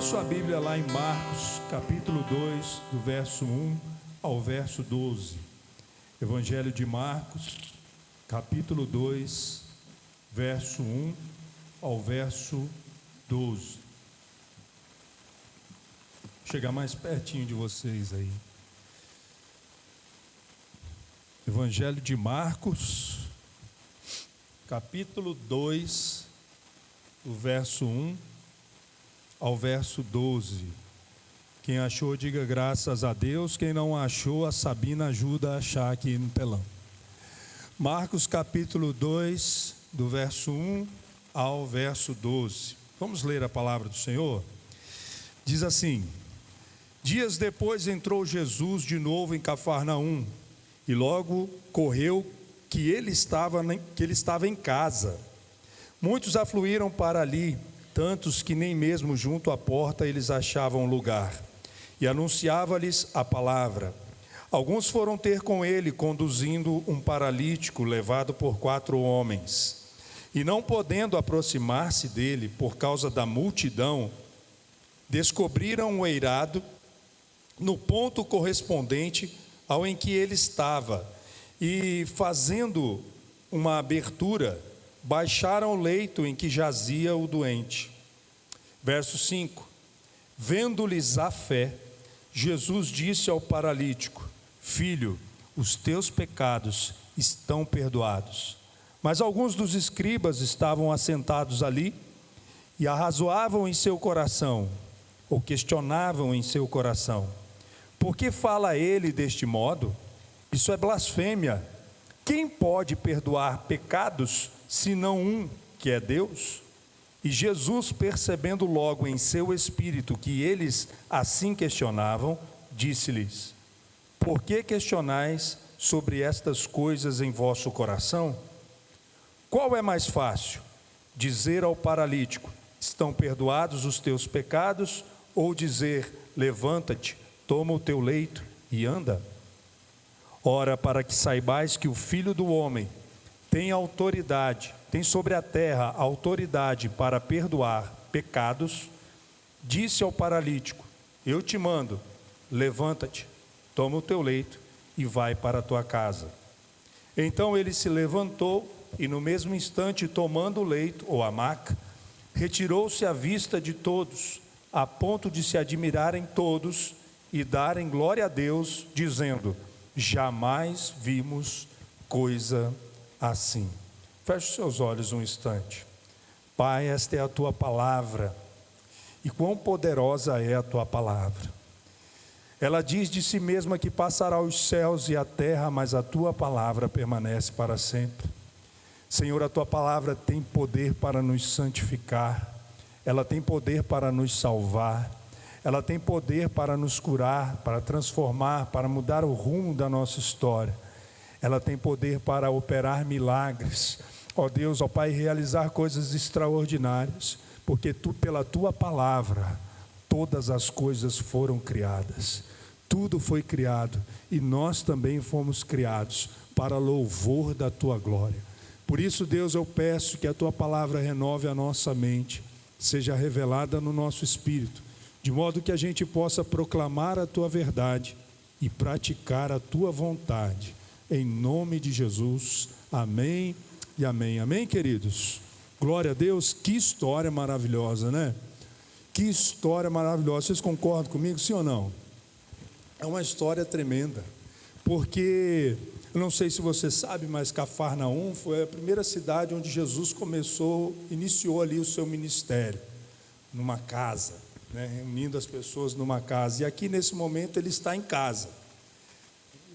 sua Bíblia lá em Marcos, capítulo 2, do verso 1 ao verso 12. Evangelho de Marcos, capítulo 2, verso 1 ao verso 12. Vou chegar mais pertinho de vocês aí. Evangelho de Marcos, capítulo 2, do verso 1 ao verso 12. Quem achou, diga graças a Deus. Quem não achou, a Sabina ajuda a achar aqui no telão. Marcos capítulo 2, do verso 1 ao verso 12. Vamos ler a palavra do Senhor? Diz assim: dias depois entrou Jesus de novo em Cafarnaum, e logo correu que ele estava em casa. Muitos afluíram para ali, tantos que nem mesmo junto à porta eles achavam lugar, e anunciava-lhes a palavra. Alguns foram ter com ele, conduzindo um paralítico levado por 4 homens. E não podendo aproximar-se dele por causa da multidão, descobriram o eirado no ponto correspondente ao em que ele estava, e fazendo uma abertura, baixaram o leito em que jazia o doente. Verso 5: vendo-lhes a fé, Jesus disse ao paralítico: filho, os teus pecados estão perdoados. Mas alguns dos escribas estavam assentados ali e arrazoavam em seu coração, ou questionavam em seu coração: por que fala ele deste modo? Isso é blasfêmia. Quem pode perdoar pecados senão um, que é Deus? E Jesus, percebendo logo em seu espírito que eles assim questionavam, disse-lhes: por que questionais sobre estas coisas em vosso coração? Qual é mais fácil, dizer ao paralítico: estão perdoados os teus pecados, ou dizer: levanta-te, toma o teu leito e anda? Ora, para que saibais que o Filho do Homem tem autoridade, tem sobre a terra autoridade para perdoar pecados, disse ao paralítico: eu te mando, levanta-te, toma o teu leito e vai para a tua casa. Então ele se levantou e no mesmo instante, tomando o leito ou a maca, retirou-se à vista de todos, a ponto de se admirarem todos e darem glória a Deus, dizendo: jamais vimos coisa assim. Feche os seus olhos um instante. Pai, esta é a tua palavra, e quão poderosa é a tua palavra. Ela diz de si mesma que passará os céus e a terra, mas a tua palavra permanece para sempre. Senhor, a tua palavra tem poder para nos santificar, ela tem poder para nos salvar, ela tem poder para nos curar, para transformar, para mudar o rumo da nossa história. Ela tem poder para operar milagres, ó Deus, ó Pai, realizar coisas extraordinárias, porque pela tua palavra, todas as coisas foram criadas, tudo foi criado, e nós também fomos criados para louvor da tua glória. Por isso, Deus, eu peço que a tua palavra renove a nossa mente, seja revelada no nosso espírito, de modo que a gente possa proclamar a tua verdade e praticar a tua vontade. Em nome de Jesus, amém e amém. Amém, queridos? Glória a Deus. Que história maravilhosa, né? Que história maravilhosa. Vocês concordam comigo, sim ou não? É uma história tremenda, porque, eu não sei se você sabe, mas Cafarnaum foi a primeira cidade onde Jesus iniciou ali o seu ministério, numa casa, né? Reunindo as pessoas numa casa. E aqui nesse momento ele está em casa.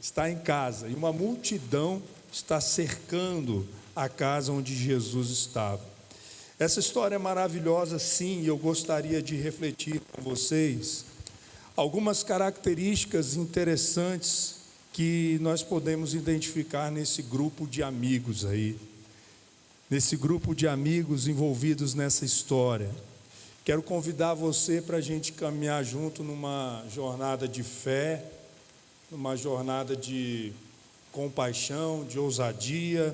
Está em casa, e uma multidão está cercando a casa onde Jesus estava. Essa história é maravilhosa, sim, e eu gostaria de refletir com vocês algumas características interessantes que nós podemos identificar nesse grupo de amigos aí, nesse grupo de amigos envolvidos nessa história. Quero convidar você para a gente caminhar junto numa jornada de fé, numa jornada de compaixão, de ousadia,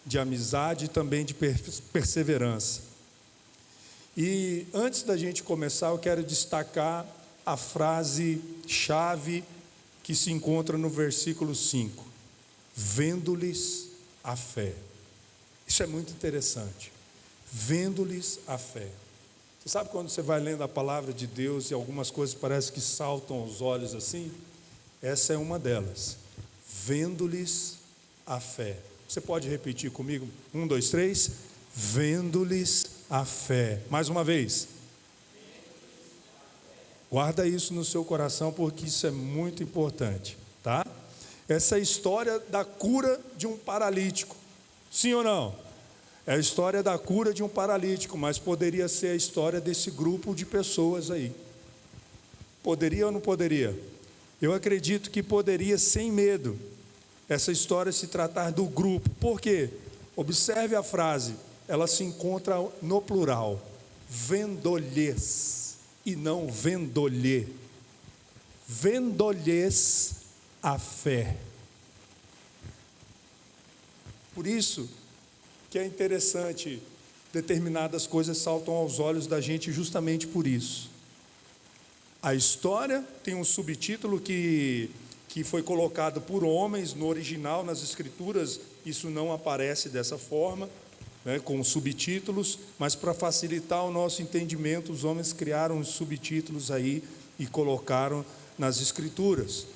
de amizade e também de perseverança. E antes da gente começar, eu quero destacar a frase-chave que se encontra no versículo 5. Vendo-lhes a fé. Isso é muito interessante. Vendo-lhes a fé. Você sabe quando você vai lendo a palavra de Deus e algumas coisas parecem que saltam aos olhos assim? Essa é uma delas. Vendo-lhes a fé. Você pode repetir comigo? 1, 2, 3. Vendo-lhes a fé. Mais uma vez. Guarda isso no seu coração, porque isso é muito importante, tá? Essa é a história da cura de um paralítico. Sim ou não? É a história da cura de um paralítico, mas poderia ser a história desse grupo de pessoas aí. Poderia ou não poderia? Eu acredito que poderia, sem medo, essa história se tratar do grupo. Por quê? Observe a frase, ela se encontra no plural. Vendo-lhes, e não vendolhe. Vendo-lhes a fé. Por isso que é interessante, determinadas coisas saltam aos olhos da gente justamente por isso. A história tem um subtítulo que foi colocado por homens no original, nas escrituras, isso não aparece dessa forma, né, com subtítulos, mas para facilitar o nosso entendimento, os homens criaram os subtítulos aí e colocaram nas escrituras,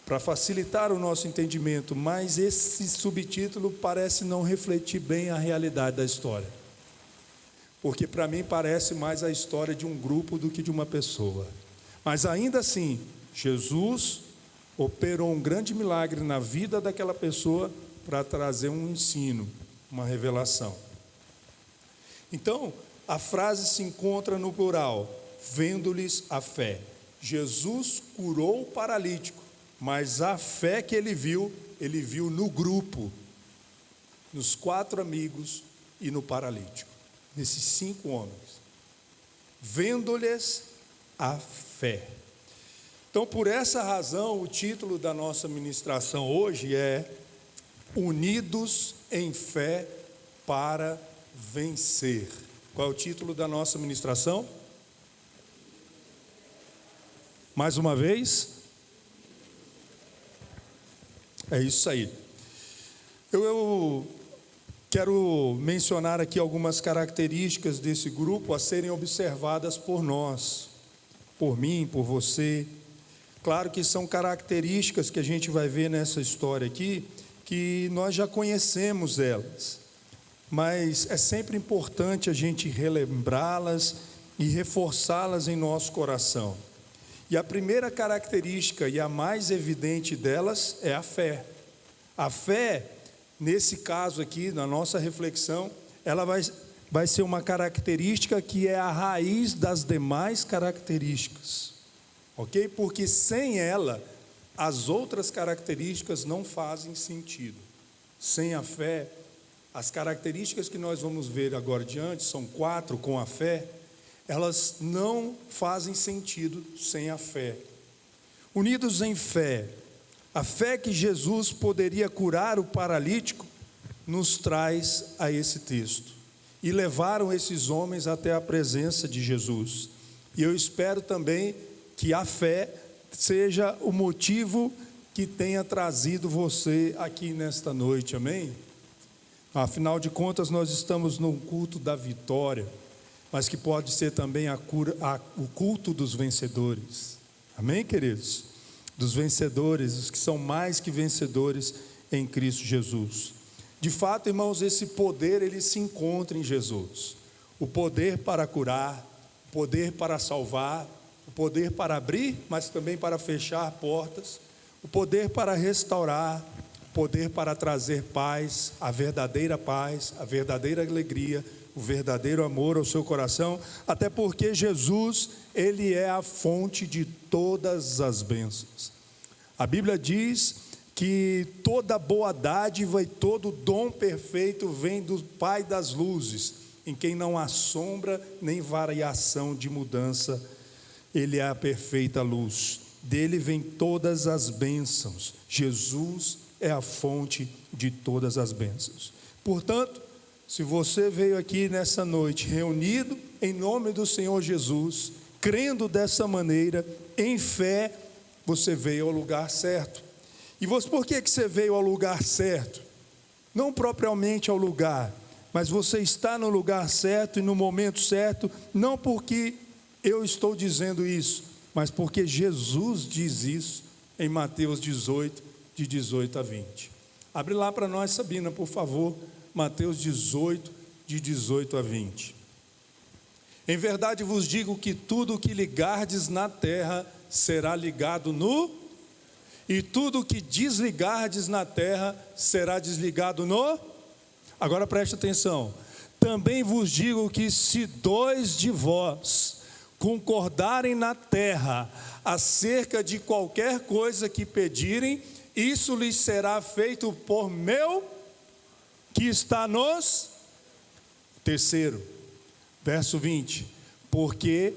para facilitar o nosso entendimento, mas esse subtítulo parece não refletir bem a realidade da história, porque para mim parece mais a história de um grupo do que de uma pessoa, mas ainda assim, Jesus operou um grande milagre na vida daquela pessoa para trazer um ensino, uma revelação. Então, a frase se encontra no plural, vendo-lhes a fé. Jesus curou o paralítico, mas a fé que ele viu no grupo, nos 4 amigos e no paralítico, nesses 5 homens. Vendo-lhes a fé. Então, por essa razão, o título da nossa ministração hoje é Unidos em Fé para Vencer. Qual é o título da nossa ministração? Mais uma vez? É isso aí. Eu quero mencionar aqui algumas características desse grupo a serem observadas por nós, por mim, por você. Claro que são características que a gente vai ver nessa história aqui, que nós já conhecemos elas, mas é sempre importante a gente relembrá-las e reforçá-las em nosso coração. E a primeira característica e a mais evidente delas é a fé. A fé, nesse caso aqui, na nossa reflexão, ela vai ser uma característica que é a raiz das demais características, ok? Porque sem ela, as outras características não fazem sentido. Sem a fé, as características que nós vamos ver agora adiante, são 4 com a fé, elas não fazem sentido sem a fé. Unidos em fé, a fé que Jesus poderia curar o paralítico, nos traz a esse texto. E levaram esses homens até a presença de Jesus. E eu espero também que a fé seja o motivo que tenha trazido você aqui nesta noite, amém? Afinal de contas, nós estamos num culto da vitória, mas que pode ser também o culto dos vencedores, amém, queridos? Dos vencedores, os que são mais que vencedores em Cristo Jesus. De fato, irmãos, esse poder, ele se encontra em Jesus. O poder para curar, o poder para salvar, o poder para abrir, mas também para fechar portas, o poder para restaurar, o poder para trazer paz, a verdadeira alegria, o verdadeiro amor ao seu coração, até porque Jesus, ele é a fonte de todas as bênçãos. A Bíblia diz que toda boa dádiva e todo dom perfeito vem do Pai das luzes, em quem não há sombra nem variação de mudança. Ele é a perfeita luz, dele vem todas as bênçãos. Jesus é a fonte de todas as bênçãos. Portanto, se você veio aqui nessa noite reunido em nome do Senhor Jesus, crendo dessa maneira, em fé, você veio ao lugar certo. E por que você veio ao lugar certo? Não propriamente ao lugar, mas você está no lugar certo e no momento certo, não porque eu estou dizendo isso, mas porque Jesus diz isso em Mateus 18, de 18 a 20. Abre lá para nós, Sabina, por favor, Mateus 18, de 18 a 20. Em verdade vos digo que tudo o que ligardes na terra será ligado no... e tudo o que desligardes na terra será desligado no... Agora preste atenção. Também vos digo que se 2 de vós concordarem na terra acerca de qualquer coisa que pedirem, isso lhes será feito por meu, que está nos... Terceiro, verso 20. Porque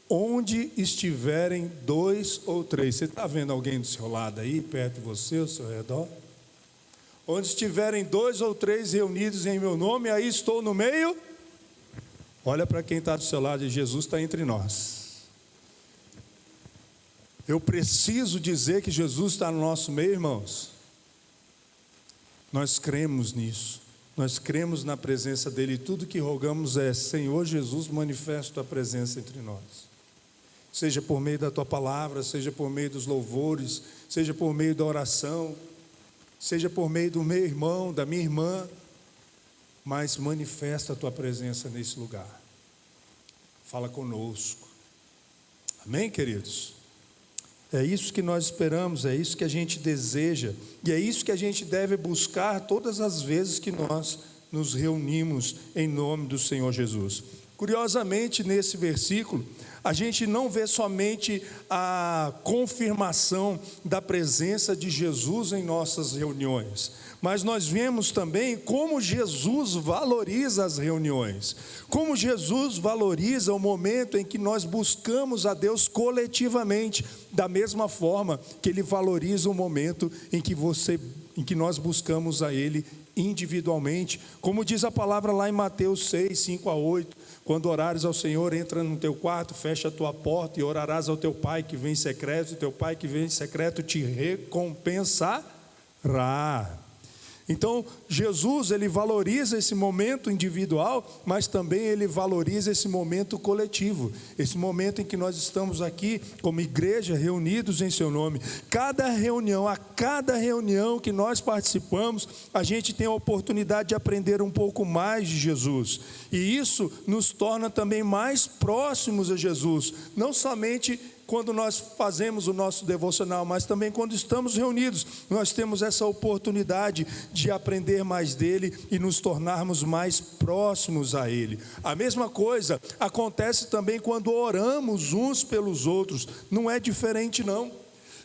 onde estiverem 2 ou 3, você está vendo alguém do seu lado aí, perto de você, ao seu redor? Onde estiverem 2 ou 3 reunidos em meu nome, aí estou no meio. Olha para quem está do seu lado, e Jesus está entre nós. Eu preciso dizer que Jesus está no nosso meio, irmãos. Nós cremos nisso. Nós cremos na presença dEle, e tudo que rogamos é: Senhor Jesus, manifesta a Tua presença entre nós. Seja por meio da Tua palavra, seja por meio dos louvores, seja por meio da oração, seja por meio do meu irmão, da minha irmã, mas manifesta a Tua presença nesse lugar. Fala conosco. Amém, queridos? É isso que nós esperamos, é isso que a gente deseja, e é isso que a gente deve buscar todas as vezes que nós nos reunimos em nome do Senhor Jesus. Curiosamente, nesse versículo, a gente não vê somente a confirmação da presença de Jesus em nossas reuniões, mas nós vemos também como Jesus valoriza as reuniões, como Jesus valoriza o momento em que nós buscamos a Deus coletivamente, da mesma forma que Ele valoriza o momento em que nós buscamos a Ele individualmente, como diz a palavra lá em Mateus 6, 5 a 8, quando orares ao Senhor, entra no teu quarto, fecha a tua porta e orarás ao teu Pai que vem em secreto, e teu Pai que vem em secreto te recompensará. Então, Jesus, Ele valoriza esse momento individual, mas também Ele valoriza esse momento coletivo, esse momento em que nós estamos aqui como igreja reunidos em seu nome. A cada reunião que nós participamos, a gente tem a oportunidade de aprender um pouco mais de Jesus, e isso nos torna também mais próximos a Jesus, não somente quando nós fazemos o nosso devocional, mas também quando estamos reunidos, nós temos essa oportunidade de aprender mais dele e nos tornarmos mais próximos a ele. A mesma coisa acontece também quando oramos uns pelos outros, não é diferente não.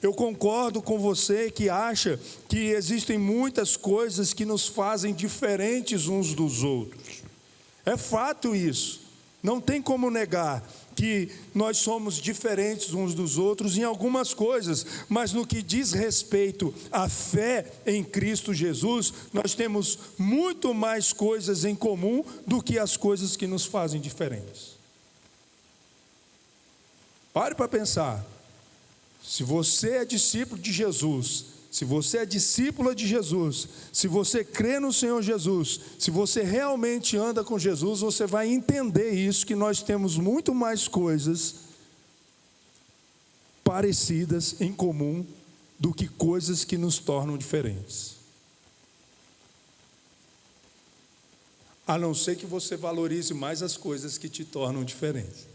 Eu concordo com você que acha que existem muitas coisas que nos fazem diferentes uns dos outros. É fato isso, não tem como negar que nós somos diferentes uns dos outros em algumas coisas, mas no que diz respeito à fé em Cristo Jesus, nós temos muito mais coisas em comum do que as coisas que nos fazem diferentes. Pare para pensar. Se você é discípulo de Jesus, se você é discípula de Jesus, se você crê no Senhor Jesus, se você realmente anda com Jesus, você vai entender isso, que nós temos muito mais coisas parecidas em comum do que coisas que nos tornam diferentes. A não ser que você valorize mais as coisas que te tornam diferente.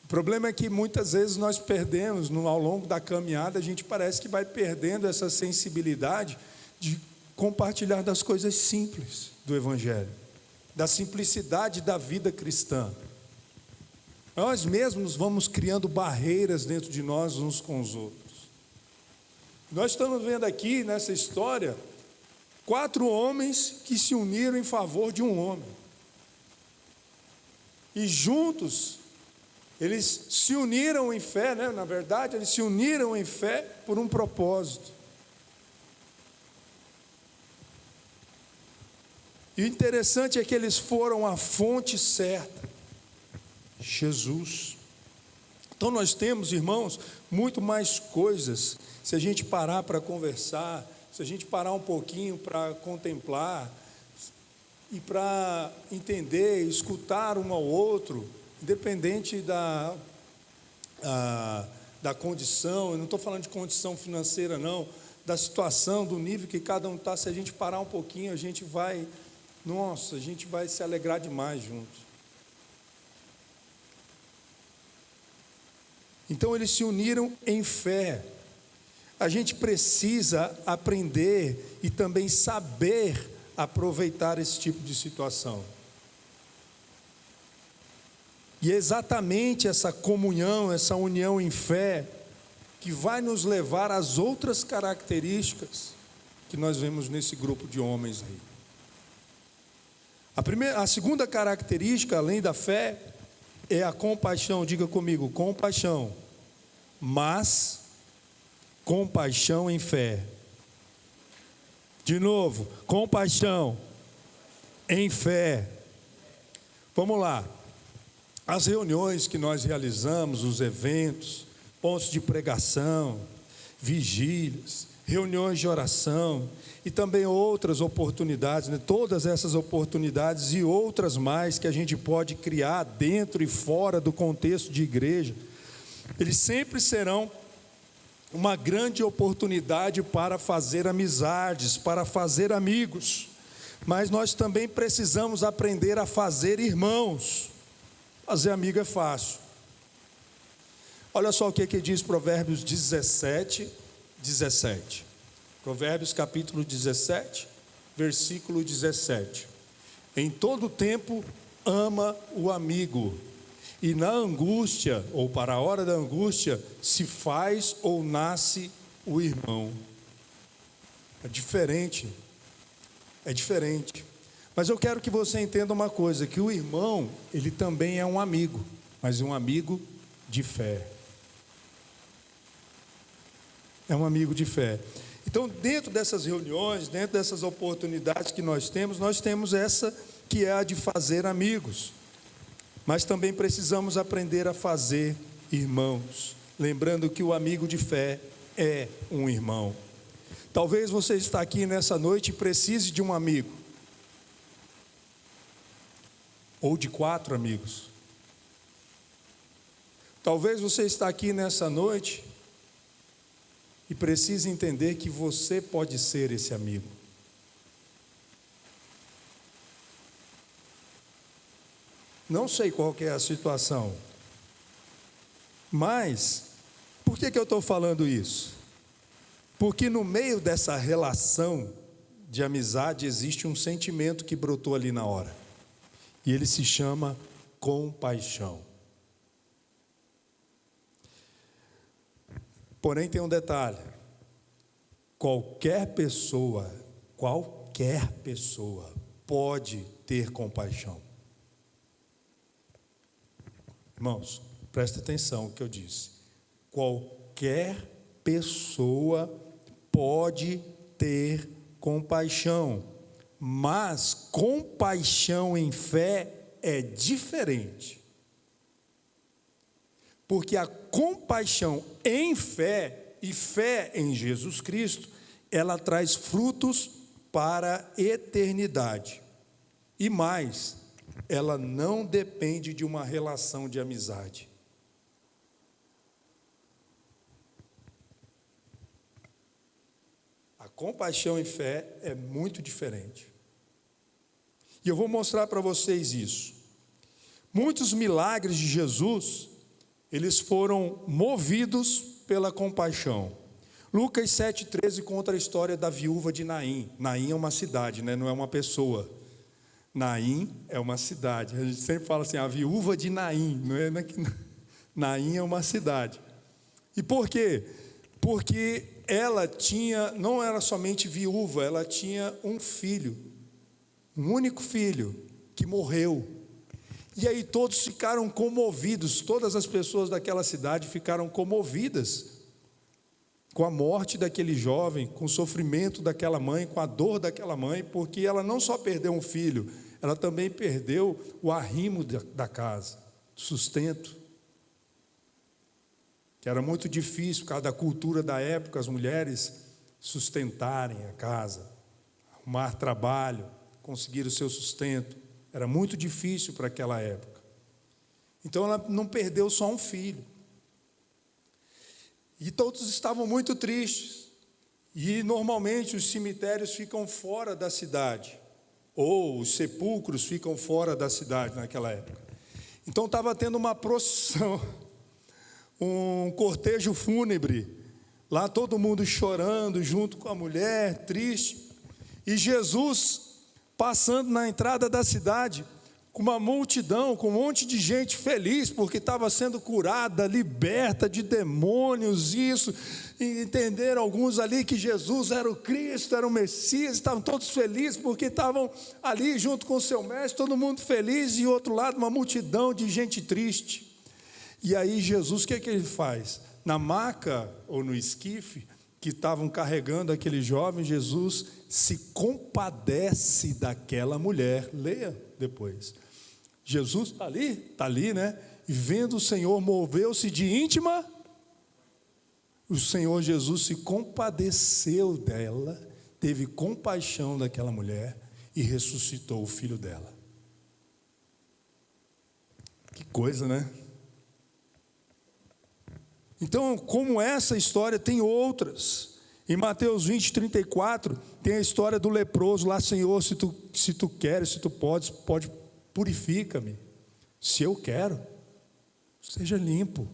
O problema é que muitas vezes nós perdemos, ao longo da caminhada, a gente parece que vai perdendo essa sensibilidade de compartilhar das coisas simples do Evangelho, da simplicidade da vida cristã. Nós mesmos vamos criando barreiras dentro de nós uns com os outros. Nós estamos vendo aqui nessa história 4 homens que se uniram em favor de um homem. E juntos eles se uniram em fé, né? Na verdade, eles se uniram em fé por um propósito. E o interessante é que eles foram à fonte certa, Jesus. Então nós temos, irmãos, muito mais coisas, se a gente parar para conversar, se a gente parar um pouquinho para contemplar, e para entender, escutar um ao outro, independente da condição, eu não estou falando de condição financeira não, da situação, do nível que cada um está, se a gente parar um pouquinho, a gente vai se alegrar demais juntos. Então eles se uniram em fé. A gente precisa aprender e também saber aproveitar esse tipo de situação. E é exatamente essa comunhão, essa união em fé, que vai nos levar às outras características que nós vemos nesse grupo de homens aí. A segunda característica, além da fé, é a compaixão. Diga comigo, compaixão. Mas compaixão em fé. De novo, compaixão em fé. Vamos lá. As reuniões que nós realizamos, os eventos, pontos de pregação, vigílias, reuniões de oração e também outras oportunidades, né? Todas essas oportunidades e outras mais que a gente pode criar dentro e fora do contexto de igreja, eles sempre serão uma grande oportunidade para fazer amizades, para fazer amigos, mas nós também precisamos aprender a fazer irmãos. Fazer amigo é fácil. Olha só o que diz Provérbios 17. Provérbios capítulo 17, versículo 17. Em todo tempo ama o amigo, e na angústia, ou para a hora da angústia, se faz ou nasce o irmão. É diferente. Mas eu quero que você entenda uma coisa, que o irmão, ele também é um amigo, mas um amigo de fé. É um amigo de fé. Então, dentro dessas reuniões, dentro dessas oportunidades que nós temos essa que é a de fazer amigos. Mas também precisamos aprender a fazer irmãos, lembrando que o amigo de fé é um irmão. Talvez você está aqui nessa noite e precise de um amigo, ou de 4 amigos. Talvez você está aqui nessa noite e precise entender que você pode ser esse amigo. Não sei qual que é a situação, mas por que eu estou falando isso? Porque no meio dessa relação de amizade existe um sentimento que brotou ali na hora, e ele se chama compaixão. Porém tem um detalhe: qualquer pessoa pode ter compaixão. Irmãos, presta atenção no que eu disse. Qualquer pessoa pode ter compaixão, mas compaixão em fé é diferente. Porque a compaixão em fé e fé em Jesus Cristo, ela traz frutos para a eternidade. E mais, ela não depende de uma relação de amizade. A compaixão em fé é muito diferente. E eu vou mostrar para vocês isso. Muitos milagres de Jesus, eles foram movidos pela compaixão. Lucas 7,13 conta a história da viúva de Naim. Naim é uma cidade, né? Não é uma pessoa. Naim é uma cidade. A gente sempre fala assim, a viúva de Naim. Não é? Naim é uma cidade. E por quê? Porque ela não era somente viúva, ela tinha um filho, um único filho, que morreu. E aí todos ficaram comovidos, todas as pessoas daquela cidade ficaram comovidas com a morte daquele jovem, com o sofrimento daquela mãe, com a dor daquela mãe, porque ela não só perdeu um filho, ela também perdeu o arrimo da casa, sustento, que era muito difícil, por causa da cultura da época, as mulheres sustentarem a casa, arrumar trabalho, conseguir o seu sustento, era muito difícil para aquela época. Então ela não perdeu só um filho, e todos estavam muito tristes, e normalmente os cemitérios ficam fora da cidade, ou os sepulcros ficam fora da cidade naquela época. Então estava tendo uma procissão, um cortejo fúnebre, lá todo mundo chorando junto com a mulher, triste, e Jesus passando na entrada da cidade, com uma multidão, com um monte de gente feliz, porque estava sendo curada, liberta de demônios, isso, e entenderam alguns ali que Jesus era o Cristo, era o Messias, estavam todos felizes, porque estavam ali junto com o seu mestre, todo mundo feliz, e outro lado uma multidão de gente triste. E aí Jesus, o que ele faz? Na maca, ou no esquife, que estavam carregando aquele jovem, Jesus se compadece daquela mulher. Leia depois. Jesus está ali, né? E vendo o Senhor, moveu-se de íntima. O Senhor Jesus se compadeceu dela, teve compaixão daquela mulher e ressuscitou o filho dela. Que coisa, né? Então, como essa história, tem outras. Em Mateus 20, 34, tem a história do leproso lá: Senhor, se tu queres, se tu podes, purifica-me. Se eu quero, seja limpo.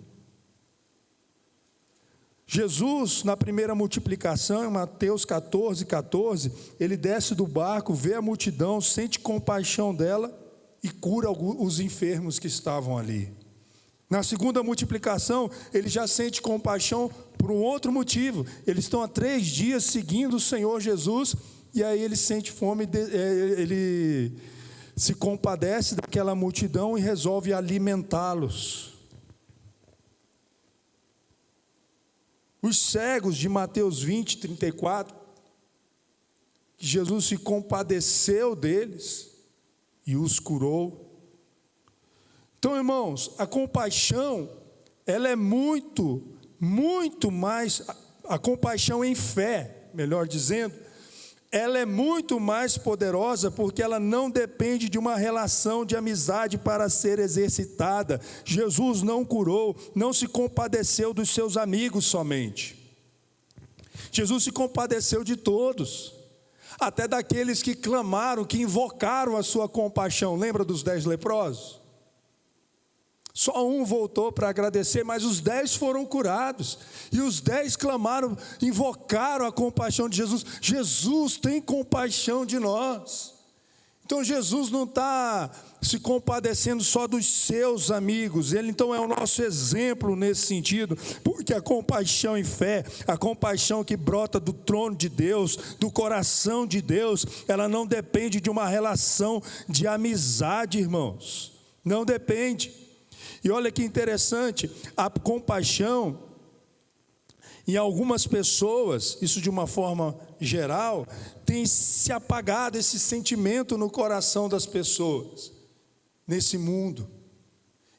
Jesus, na primeira multiplicação, em Mateus 14, 14, ele desce do barco, vê a multidão, sente compaixão dela e cura os enfermos que estavam ali. Na segunda multiplicação, ele já sente compaixão por um outro motivo. Eles estão há 3 dias seguindo o Senhor Jesus, e aí ele sente fome, ele se compadece daquela multidão e resolve alimentá-los. Os cegos de Mateus 20, 34, que Jesus se compadeceu deles e os curou. Então, irmãos, a compaixão, ela é muito mais, a compaixão em fé, melhor dizendo, ela é muito mais poderosa, porque ela não depende de uma relação de amizade para ser exercitada. Jesus não curou, não se compadeceu dos seus amigos somente. Jesus se compadeceu de todos, até daqueles que clamaram, que invocaram a sua compaixão. Lembra dos 10 leprosos? Só um voltou para agradecer, mas os 10 foram curados. E os 10 clamaram, invocaram a compaixão de Jesus. Jesus tem compaixão de nós. Então Jesus não está se compadecendo só dos seus amigos. Ele então é o nosso exemplo nesse sentido. Porque a compaixão em fé, a compaixão que brota do trono de Deus, do coração de Deus, ela não depende de uma relação de amizade, irmãos. Não depende. E olha que interessante, a compaixão, em algumas pessoas, isso de uma forma geral, tem se apagado esse sentimento no coração das pessoas, nesse mundo.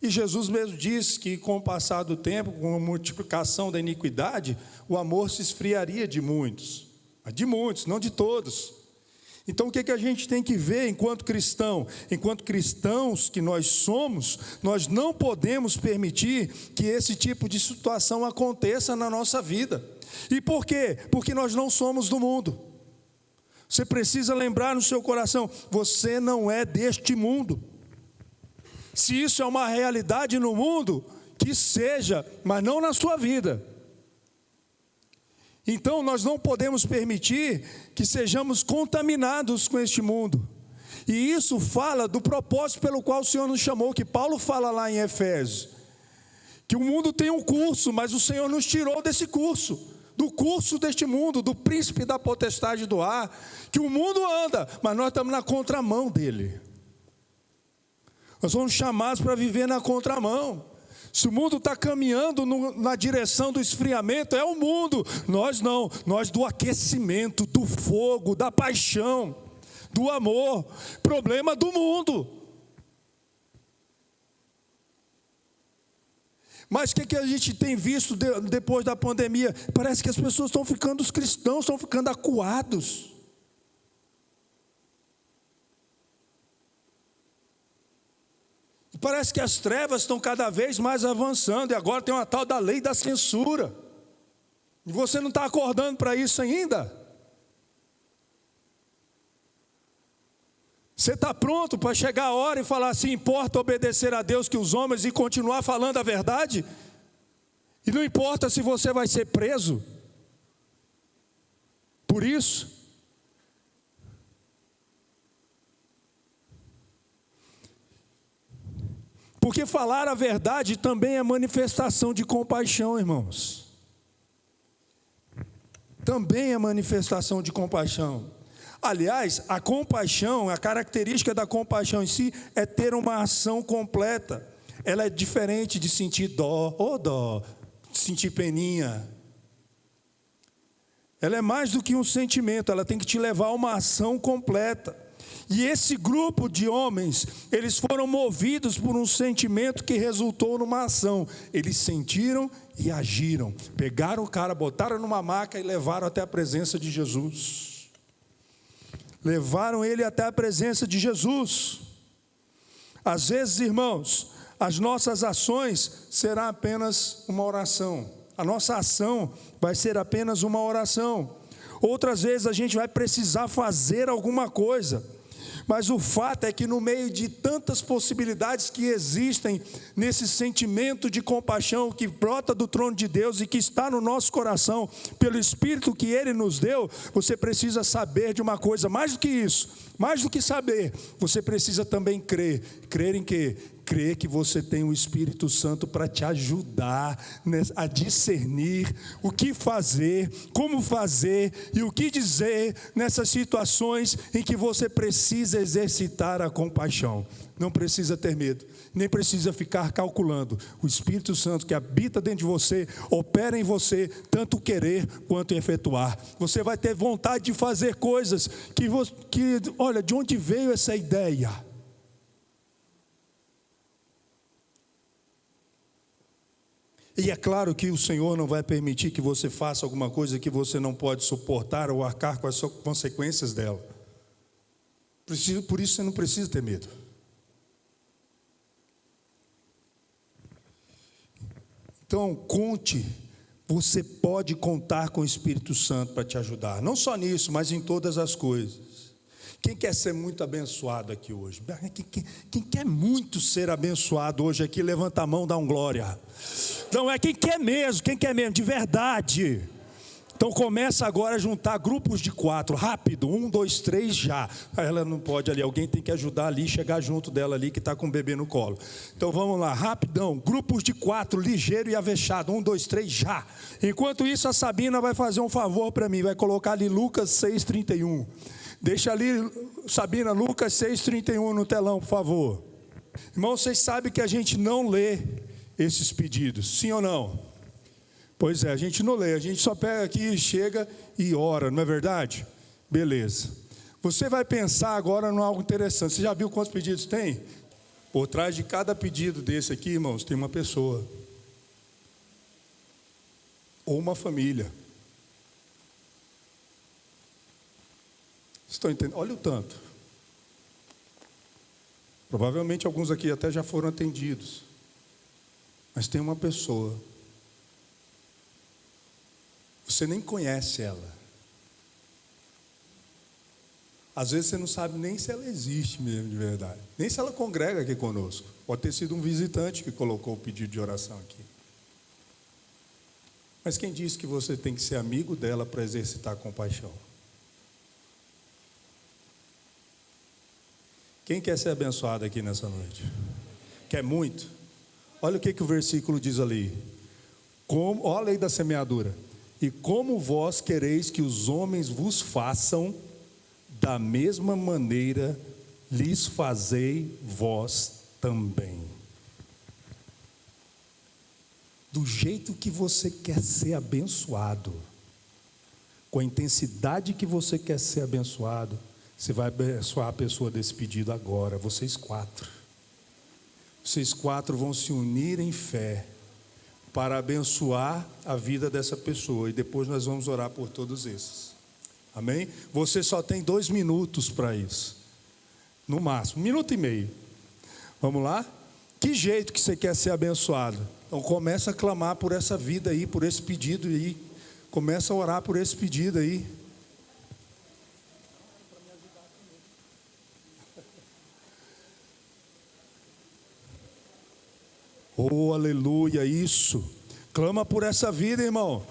E Jesus mesmo disse que com o passar do tempo, com a multiplicação da iniquidade, o amor se esfriaria de muitos, não de todos. Então o que a gente tem que ver enquanto cristão? Enquanto cristãos que nós somos, nós não podemos permitir que esse tipo de situação aconteça na nossa vida. E por quê? Porque nós não somos do mundo. Você precisa lembrar no seu coração, você não é deste mundo. Se isso é uma realidade no mundo, que seja, mas não na sua vida. Então nós não podemos permitir que sejamos contaminados com este mundo. E isso fala do propósito pelo qual o Senhor nos chamou, que Paulo fala lá em Efésios. Que o mundo tem um curso, mas o Senhor nos tirou desse curso. Do curso deste mundo, do príncipe da potestade do ar. Que o mundo anda, mas nós estamos na contramão dele. Nós somos chamados para viver na contramão. Se o mundo está caminhando na direção do esfriamento, é o mundo. Nós não, nós do aquecimento, do fogo, da paixão, do amor. Problema do mundo. Mas o que a gente tem visto depois da pandemia? Parece que as pessoas estão ficando, os cristãos estão ficando acuados. Parece que as trevas estão cada vez mais avançando, e agora tem uma tal da lei da censura. E você não está acordando para isso ainda? Você está pronto para chegar a hora e falar assim, importa obedecer a Deus que os homens e continuar falando a verdade? E não importa se você vai ser preso por isso? Porque falar a verdade também é manifestação de compaixão, irmãos. Também é manifestação de compaixão. Aliás, a compaixão, a característica da compaixão em si é ter uma ação completa. Ela é diferente de sentir dó, sentir peninha. Ela é mais do que um sentimento, ela tem que te levar a uma ação completa. E esse grupo de homens, eles foram movidos por um sentimento que resultou numa ação. Eles sentiram e agiram. Pegaram o cara, botaram numa maca e levaram até a presença de Jesus. Levaram ele até a presença de Jesus. Às vezes, irmãos, as nossas ações serão apenas uma oração. A nossa ação vai ser apenas uma oração. Outras vezes a gente vai precisar fazer alguma coisa. Mas o fato é que no meio de tantas possibilidades que existem nesse sentimento de compaixão que brota do trono de Deus e que está no nosso coração, pelo Espírito que Ele nos deu, você precisa saber de uma coisa, mais do que isso, mais do que saber, você precisa também crer. Crer em quê? Crer que você tem o Espírito Santo para te ajudar a discernir o que fazer, como fazer e o que dizer nessas situações em que você precisa exercitar a compaixão. Não precisa ter medo, nem precisa ficar calculando. O Espírito Santo que habita dentro de você, opera em você, tanto querer quanto efetuar. Você vai ter vontade de fazer coisas olha, de onde veio essa ideia? E é claro que o Senhor não vai permitir que você faça alguma coisa que você não pode suportar ou arcar com as consequências dela. Por isso você não precisa ter medo. Então, você pode contar com o Espírito Santo para te ajudar. Não só nisso, mas em todas as coisas. Quem quer ser muito abençoado aqui hoje? Quem quer muito ser abençoado hoje aqui, levanta a mão, dá um glória. Não é quem quer mesmo, de verdade. Então começa agora a juntar grupos de 4, rápido, 1, 2, 3, já. Ela não pode ali, alguém tem que ajudar ali, chegar junto dela ali que está com o bebê no colo. Então vamos lá, rapidão, grupos de 4, ligeiro e avexado, 1, 2, 3, já. Enquanto isso a Sabina vai fazer um favor para mim, vai colocar ali Lucas 6,31. Deixa ali, Sabina, Lucas 6,31 no telão, por favor. Irmão, vocês sabem que a gente não lê esses pedidos, sim ou não? Pois é, a gente não lê, a gente só pega aqui, chega e ora, não é verdade? Beleza. Você vai pensar agora em algo interessante. Você já viu quantos pedidos tem? Por trás de cada pedido desse aqui, irmãos, tem uma pessoa. Ou uma família. Estão entendendo? Olha o tanto. Provavelmente alguns aqui até já foram atendidos. Mas tem uma pessoa. Você nem conhece ela. Às vezes você não sabe nem se ela existe mesmo de verdade. Nem se ela congrega aqui conosco. Pode ter sido um visitante que colocou o pedido de oração aqui. Mas quem disse que você tem que ser amigo dela para exercitar compaixão? Quem quer ser abençoado aqui nessa noite? Quer muito? Olha o que o versículo diz ali. Olha a lei da semeadura. E como vós quereis que os homens vos façam, da mesma maneira lhes fazei vós também. do jeito que você quer ser abençoado, com a intensidade que você quer ser abençoado, você vai abençoar a pessoa desse pedido agora. Vocês quatro vão se unir em fé para abençoar a vida dessa pessoa, e depois nós vamos orar por todos esses. Amém? Você só tem 2 minutos para isso, no máximo, 1 minuto e meio. Vamos lá? Que jeito que você quer ser abençoado? Então começa a clamar por essa vida aí, por esse pedido aí. Começa a orar por esse pedido aí. Oh, aleluia, isso. Clama por essa vida, irmão.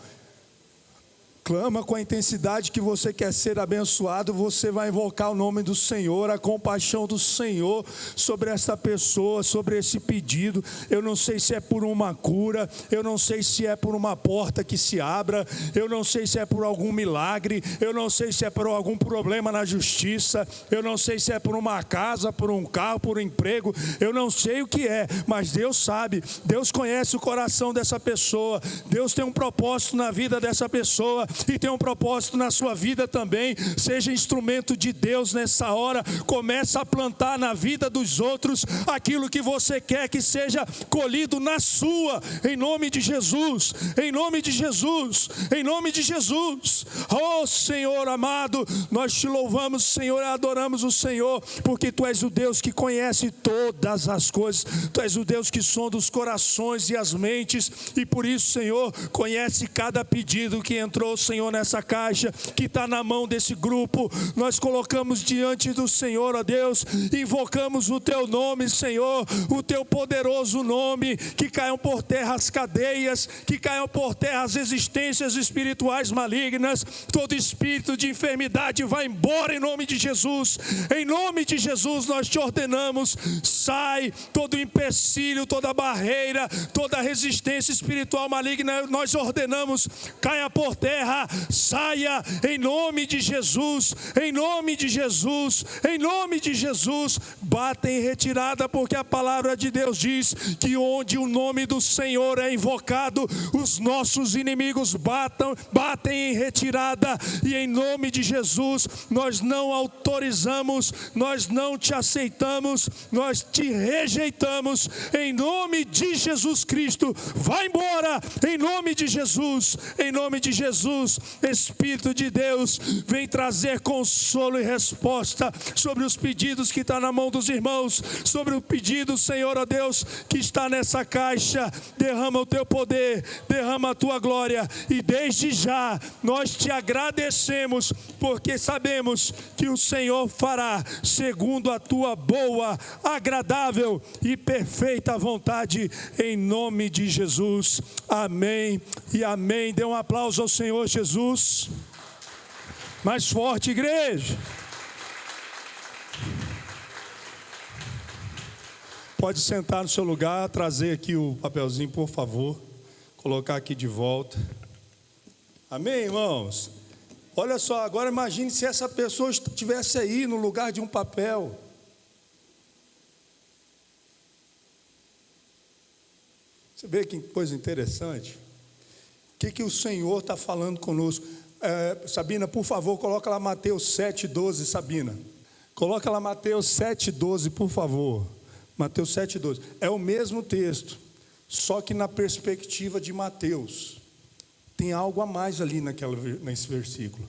Clama com a intensidade que você quer ser abençoado. Você vai invocar o nome do Senhor, a compaixão do Senhor sobre essa pessoa, sobre esse pedido. Eu não sei se é por uma cura, eu não sei se é por uma porta que se abra, eu não sei se é por algum milagre, eu não sei se é por algum problema na justiça, eu não sei se é por uma casa, por um carro, por um emprego, eu não sei o que é, mas Deus sabe. Deus conhece o coração dessa pessoa. Deus tem um propósito na vida dessa pessoa e tem um propósito na sua vida também. Seja instrumento de Deus nessa hora. Começa a plantar na vida dos outros aquilo que você quer que seja colhido na sua, em nome de Jesus, em nome de Jesus, em nome de Jesus. Oh Senhor amado, nós te louvamos, Senhor, e adoramos o Senhor, porque Tu és o Deus que conhece todas as coisas. Tu és o Deus que sonda os corações e as mentes, e por isso, Senhor, conhece cada pedido que entrou, Senhor, nessa caixa que está na mão desse grupo. Nós colocamos diante do Senhor, ó Deus, invocamos o Teu nome, Senhor, o Teu poderoso nome. Que caiam por terra as cadeias, que caiam por terra as existências espirituais malignas. Todo espírito de enfermidade vai embora em nome de Jesus. Em nome de Jesus nós te ordenamos, sai todo empecilho, toda barreira, toda resistência espiritual maligna, nós ordenamos, caia por terra, saia em nome de Jesus, em nome de Jesus, em nome de Jesus. Bata em retirada, porque a palavra de Deus diz que onde o nome do Senhor é invocado, os nossos inimigos batem em retirada. E em nome de Jesus nós não autorizamos, nós não te aceitamos, nós te rejeitamos. Em nome de Jesus Cristo, vai embora em nome de Jesus, em nome de Jesus. Espírito de Deus, vem trazer consolo e resposta sobre os pedidos que estão na mão dos irmãos, sobre o pedido, Senhor, ó Deus, que está nessa caixa. Derrama o Teu poder, derrama a Tua glória, e desde já nós te agradecemos, porque sabemos que o Senhor fará segundo a Tua boa, agradável e perfeita vontade, em nome de Jesus. Amém e amém. Dê um aplauso ao Senhor Jesus. Mais forte, igreja. Pode sentar no seu lugar, trazer aqui o papelzinho, por favor. Colocar aqui de volta. Amém, irmãos? Olha só, agora imagine se essa pessoa estivesse aí no lugar de um papel. Você vê que coisa interessante? O que o Senhor está falando conosco? Sabina, por favor, coloca lá Mateus 7,12, Sabina. Coloca lá Mateus 7,12, por favor. Mateus 7,12. É o mesmo texto, só que na perspectiva de Mateus. Tem algo a mais ali nesse versículo.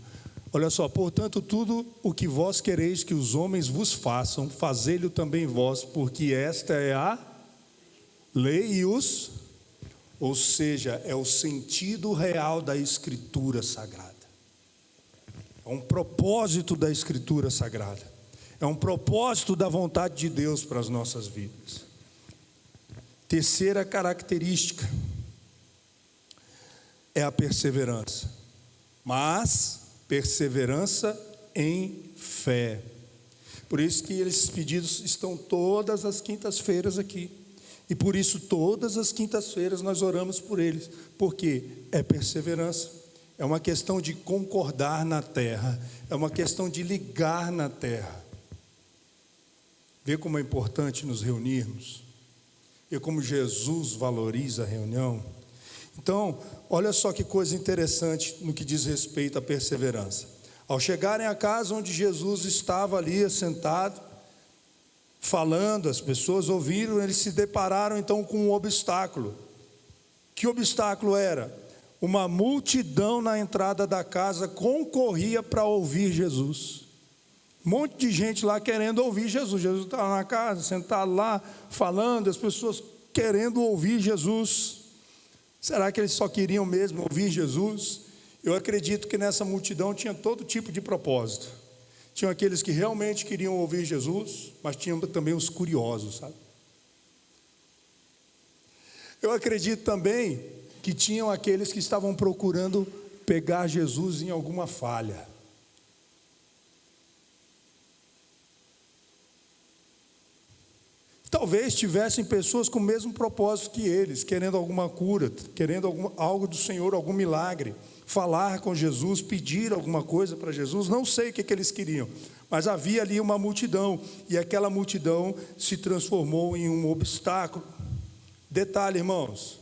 Olha só, portanto, tudo o que vós quereis que os homens vos façam, fazei-lhe também vós, porque esta é a lei e os... Ou seja, é o sentido real da Escritura Sagrada. É um propósito da Escritura Sagrada. É um propósito da vontade de Deus para as nossas vidas. Terceira característica é a perseverança. Mas perseverança em fé. Por isso que esses pedidos estão todas as quintas-feiras aqui. E por isso todas as quintas-feiras nós oramos por eles. Porque é perseverança. É uma questão de concordar na terra. É uma questão de ligar na terra. Vê como é importante nos reunirmos. Vê como Jesus valoriza a reunião. Então, olha só que coisa interessante no que diz respeito à perseverança. Ao chegarem à casa onde Jesus estava ali sentado, falando, as pessoas ouviram, eles se depararam então com um obstáculo. Que obstáculo era? Uma multidão na entrada da casa concorria para ouvir Jesus. Um monte de gente lá querendo ouvir Jesus. Jesus estava na casa, sentado lá, falando, as pessoas querendo ouvir Jesus. Será que eles só queriam mesmo ouvir Jesus? Eu acredito que nessa multidão tinha todo tipo de propósito. Tinham aqueles que realmente queriam ouvir Jesus, mas tinham também os curiosos, sabe? Eu acredito também que tinham aqueles que estavam procurando pegar Jesus em alguma falha. Talvez tivessem pessoas com o mesmo propósito que eles, querendo alguma cura, querendo algo do Senhor, algum milagre, falar com Jesus, pedir alguma coisa para Jesus, não sei o que eles queriam, mas havia ali uma multidão, e aquela multidão se transformou em um obstáculo. Detalhe, irmãos,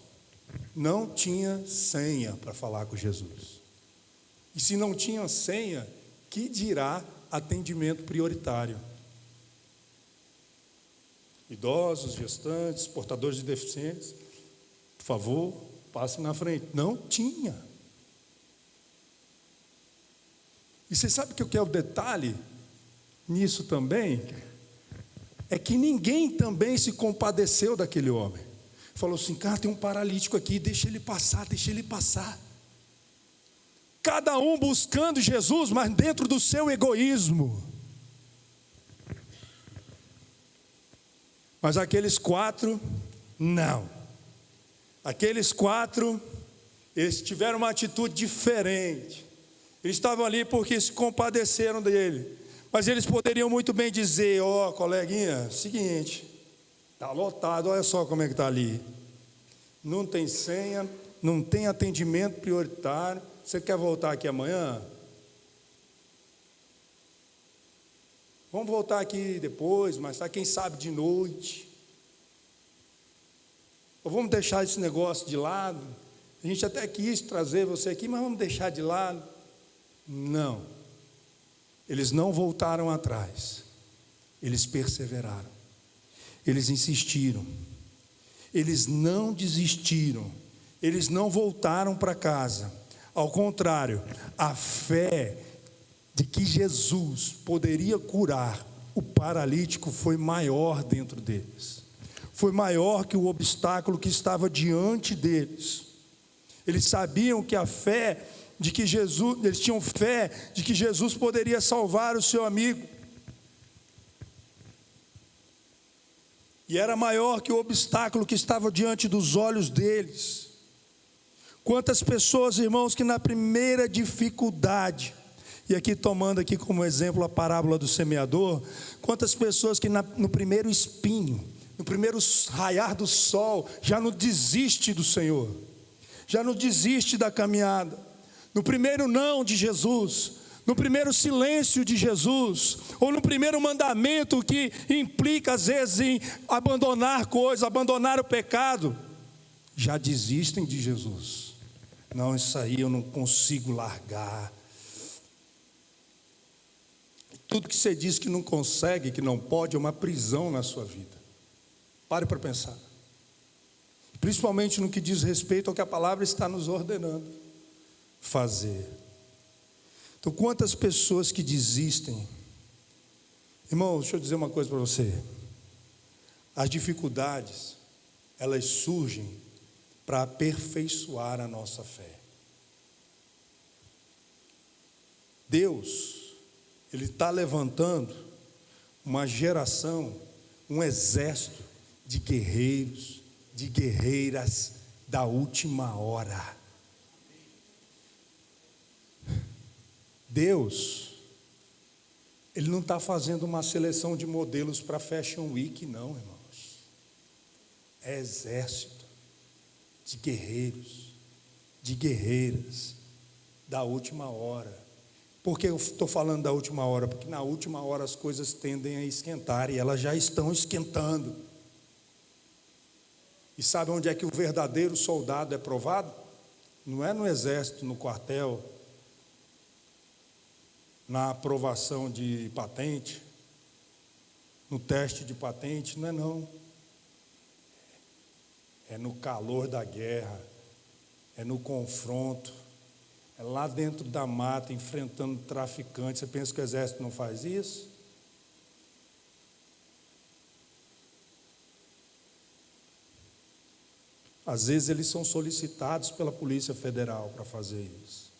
não tinha senha para falar com Jesus, e se não tinha senha, que dirá atendimento prioritário? Idosos, gestantes, portadores de deficiências, por favor, passem na frente. Não tinha. E você sabe o que é o detalhe nisso também? É que ninguém também se compadeceu daquele homem. Falou assim, cara, tem um paralítico aqui, deixa ele passar, deixa ele passar. Cada um buscando Jesus, mas dentro do seu egoísmo. Mas aqueles 4, não. Aqueles 4, eles tiveram uma atitude diferente. Eles estavam ali porque se compadeceram dele. Mas eles poderiam muito bem dizer, ó, coleguinha, seguinte, está lotado, olha só como é que está ali. Não tem senha, não tem atendimento prioritário. Você quer voltar aqui amanhã? Vamos voltar aqui depois, mas quem sabe de noite. Ou vamos deixar esse negócio de lado. A gente até quis trazer você aqui, mas vamos deixar de lado. Não. Eles não voltaram atrás. Eles perseveraram. Eles insistiram. Eles não desistiram. Eles não voltaram para casa. Ao contrário, a fé de que Jesus poderia curar o paralítico foi maior dentro deles. Foi maior que o obstáculo que estava diante deles. Eles sabiam que a fé de que Jesus, eles tinham fé de que Jesus poderia salvar o seu amigo. E era maior que o obstáculo que estava diante dos olhos deles. Quantas pessoas, irmãos, que na primeira dificuldade, e aqui tomando aqui como exemplo a parábola do semeador, quantas pessoas que no primeiro espinho, no primeiro raiar do sol, já não desiste do Senhor, já não desiste da caminhada, no primeiro não de Jesus, no primeiro silêncio de Jesus, ou no primeiro mandamento que implica às vezes em abandonar coisas, abandonar o pecado, já desistem de Jesus. Não, isso aí eu não consigo largar. Tudo que você diz que não consegue, que não pode, é uma prisão na sua vida. Pare para pensar. Principalmente no que diz respeito ao que a palavra está nos ordenando fazer. Então, quantas pessoas que desistem? Irmão, deixa eu dizer uma coisa para você. As dificuldades, elas surgem para aperfeiçoar a nossa fé. Deus, Ele está levantando uma geração, um exército de guerreiros, de guerreiras da última hora. Deus, Ele não está fazendo uma seleção de modelos para Fashion Week, não, irmãos. É exército de guerreiros, de guerreiras da última hora. Por que eu estou falando da última hora? Porque na última hora as coisas tendem a esquentar, e elas já estão esquentando. E sabe onde é que o verdadeiro soldado é provado? Não é no exército, no quartel, na aprovação de patente, no teste de patente, não é não. É no calor da guerra, é no confronto, é lá dentro da mata, enfrentando traficantes. Você pensa que o exército não faz isso? Às vezes eles são solicitados pela Polícia Federal para fazer isso,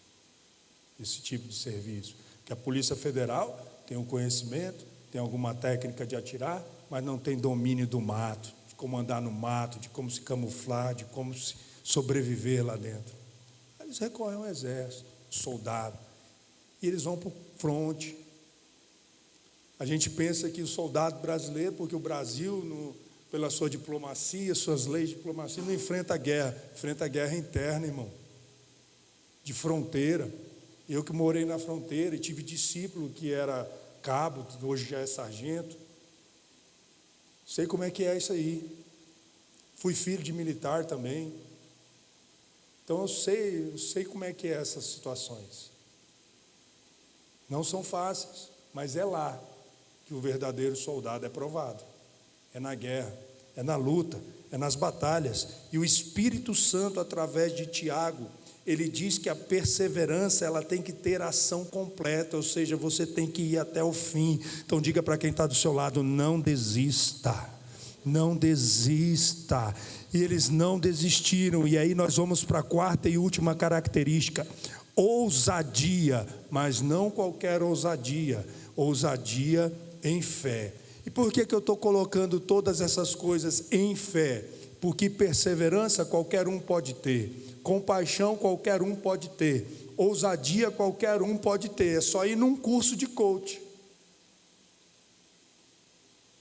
esse tipo de serviço. Que a Polícia Federal tem um conhecimento, tem alguma técnica de atirar, mas não tem domínio do mato, de como andar no mato, de como se camuflar, de como se sobreviver lá dentro. Eles recorrem ao exército, soldado, e eles vão para o fronte. A gente pensa que o soldado brasileiro, porque o Brasil, pela sua diplomacia, suas leis de diplomacia, não enfrenta a guerra interna, irmão, de fronteira. Eu que morei na fronteira e tive discípulo que era cabo, hoje já é sargento. Sei como é que é isso aí. Fui filho de militar também. Então eu sei como é que é essas situações. Não são fáceis, mas é lá que o verdadeiro soldado é provado. É na guerra, é na luta, é nas batalhas. E o Espírito Santo, através de Tiago, ele diz que a perseverança, ela tem que ter ação completa, ou seja, você tem que ir até o fim. Então diga para quem está do seu lado, não desista, não desista. E eles não desistiram, e aí nós vamos para a quarta e última característica, ousadia, mas não qualquer ousadia, ousadia em fé. E por que eu estou colocando todas essas coisas em fé? Porque perseverança qualquer um pode ter, compaixão qualquer um pode ter, ousadia qualquer um pode ter, é só ir num curso de coach.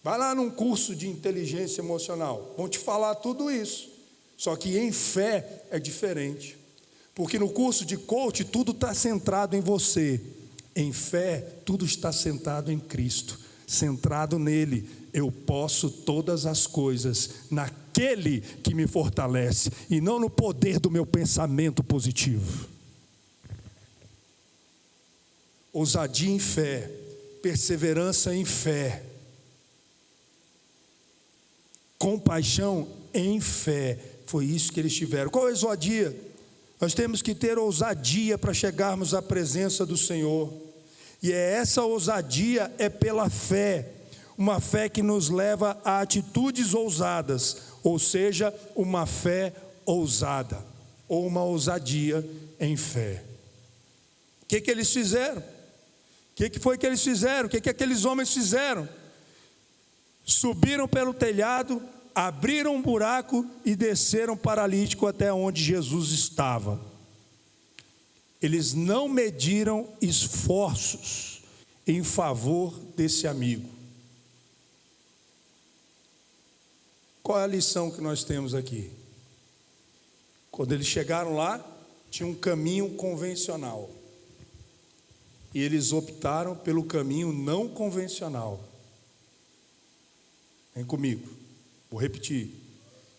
Vai lá num curso de inteligência emocional, vão te falar tudo isso, só que em fé é diferente, porque no curso de coach tudo está centrado em você, em fé tudo está centrado em Cristo, centrado nele. Eu posso todas as coisas naquele que me fortalece, e não no poder do meu pensamento positivo. Ousadia em fé, perseverança em fé, compaixão em fé. Foi isso que eles tiveram. Qual é a ousadia? Nós temos que ter ousadia para chegarmos à presença do Senhor, e essa ousadia é pela fé. Uma fé que nos leva a atitudes ousadas, ou seja, uma fé ousada, ou uma ousadia em fé. O que eles fizeram? O que foi que eles fizeram? O que aqueles homens fizeram? Subiram pelo telhado, abriram um buraco e desceram paralítico até onde Jesus estava. Eles não mediram esforços em favor desse amigo. Qual é a lição que nós temos aqui? Quando eles chegaram lá, tinha um caminho convencional. E eles optaram pelo caminho não convencional. Vem comigo, vou repetir.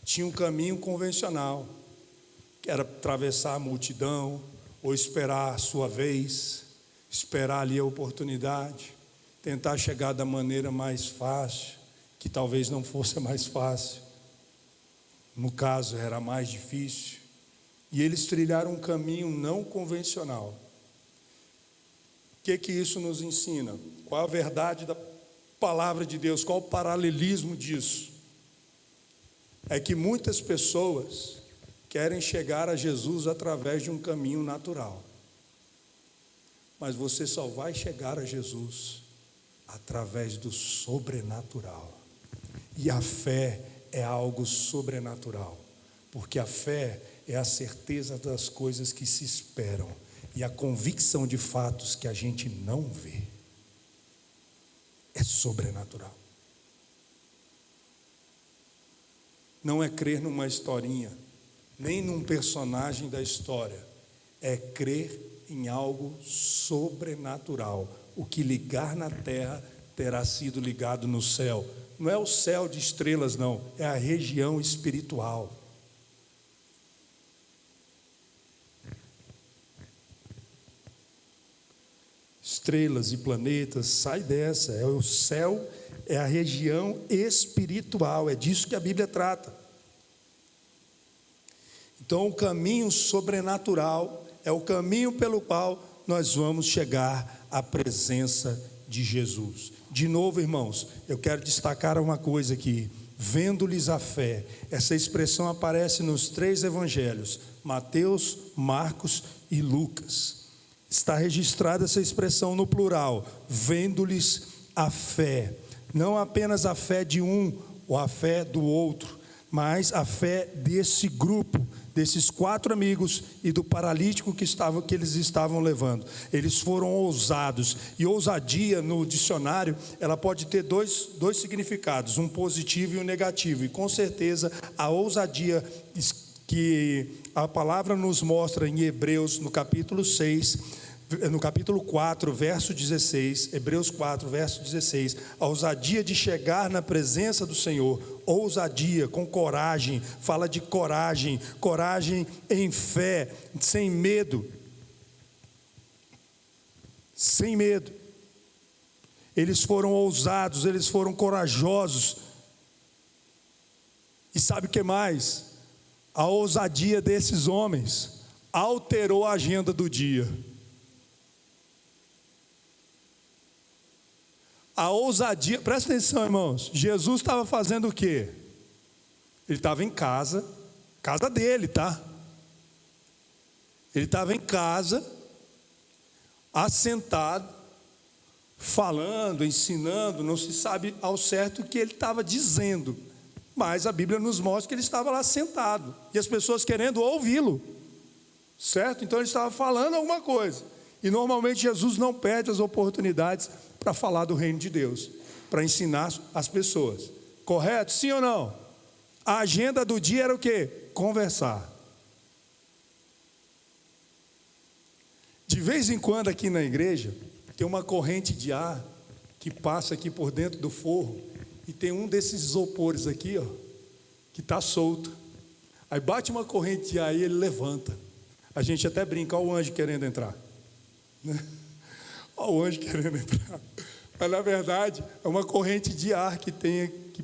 Tinha um caminho convencional, que era atravessar a multidão, ou esperar a sua vez, esperar ali a oportunidade, tentar chegar da maneira mais fácil, que talvez não fosse a mais fácil, no caso era mais difícil, e eles trilharam um caminho não convencional. O que isso nos ensina? Qual a verdade da palavra de Deus? Qual o paralelismo disso? É que muitas pessoas querem chegar a Jesus através de um caminho natural, mas você só vai chegar a Jesus através do sobrenatural. E a fé é algo sobrenatural, porque a fé é a certeza das coisas que se esperam e a convicção de fatos que a gente não vê. É sobrenatural. Não é crer numa historinha, nem num personagem da história, é crer em algo sobrenatural. O que ligar na terra terá sido ligado no céu. Não é o céu de estrelas, não, é a região espiritual. estrelas e planetas, sai dessa, é o céu, é a região espiritual, é disso que a Bíblia trata. Então o caminho sobrenatural é o caminho pelo qual nós vamos chegar à presença de Jesus. De novo, irmãos, eu quero destacar uma coisa aqui, vendo-lhes a fé. Essa expressão aparece nos 3 evangelhos, Mateus, Marcos e Lucas. Está registrada essa expressão no plural, vendo-lhes a fé. Não apenas a fé de um ou a fé do outro, mas a fé desse grupo, desses 4 amigos e do paralítico que eles estavam levando. Eles foram ousados, e ousadia no dicionário, ela pode ter dois significados, um positivo e um negativo, e com certeza a ousadia que a palavra nos mostra em Hebreus, no capítulo 4, verso 16, Hebreus 4, verso 16, a ousadia de chegar na presença do Senhor, ousadia, com coragem, fala de coragem, coragem em fé, sem medo, eles foram ousados, eles foram corajosos, e sabe o que mais? A ousadia desses homens alterou a agenda do dia. A ousadia, presta atenção, irmãos, Jesus estava fazendo o quê? Ele estava em casa dele, tá? Ele estava em casa, assentado, falando, ensinando, não se sabe ao certo o que ele estava dizendo, mas a Bíblia nos mostra que ele estava lá sentado, e as pessoas querendo ouvi-lo, certo? Então ele estava falando alguma coisa, e normalmente Jesus não perde as oportunidades para falar do reino de Deus, para ensinar as pessoas, correto? Sim ou não? A agenda do dia era o quê? Conversar. De vez em quando aqui na igreja, tem uma corrente de ar que passa aqui por dentro do forro, e tem um desses isopores aqui, ó, que está solto. Aí bate uma corrente de ar e ele levanta. A gente até brinca, olha o anjo querendo entrar, né? Olha o anjo querendo entrar. Mas na verdade é uma corrente de ar que